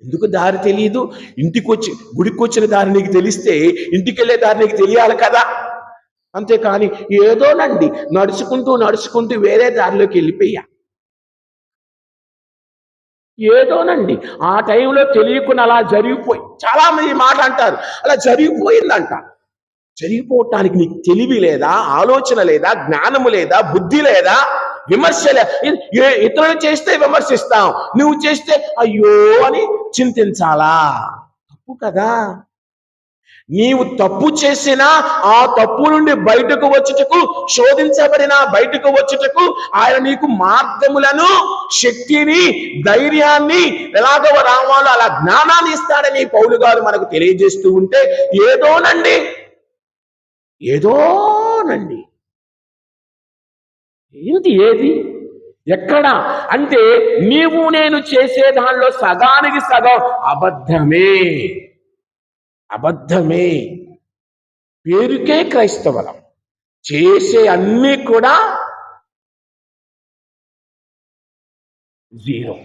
ఎందుకు దారి తెలియదు? గుడికి వచ్చిన దారి నీకు తెలిస్తే ఇంటికి వెళ్ళే దారి నీకు తెలియాలి కదా. అంతేకాని ఏదోనండి నడుచుకుంటూ వేరే దారిలోకి వెళ్ళిపోయా. ఏదోనండి ఆ టైంలో తెలియకుండా అలా జరిగిపోయి, చాలా మంది మాట అంటారు అలా జరిగిపోయిందంట. జరిగిపోవటానికి నీకు తెలివి లేదా, ఆలోచన లేదా, జ్ఞానము లేదా, బుద్ధి లేదా, విమర్శ ఇతరులు చేస్తే విమర్శిస్తాం, నువ్వు చేస్తే అయ్యో అని చింతించాలా? తప్పు కదా. నీవు తప్పు చేసినా ఆ తప్పు నుండి బయటకు వచ్చుటకు, శోధించబడిన బయటకు వచ్చుటకు ఆయన నీకు మార్గములను, శక్తిని, ధైర్యాన్ని ఎలాగో రావాలో అలా జ్ఞానాన్ని ఇస్తాడని పౌలు గారు మనకు తెలియజేస్తూ ఉంటే ఏదోనండి ఏది ఎక్కడ అంటే నీవు నేను చేసే దానిలో సగానికి సగం అబద్ధమే. పేరుకే క్రైస్తవరం, చేసే అన్నీ కూడా జీరో.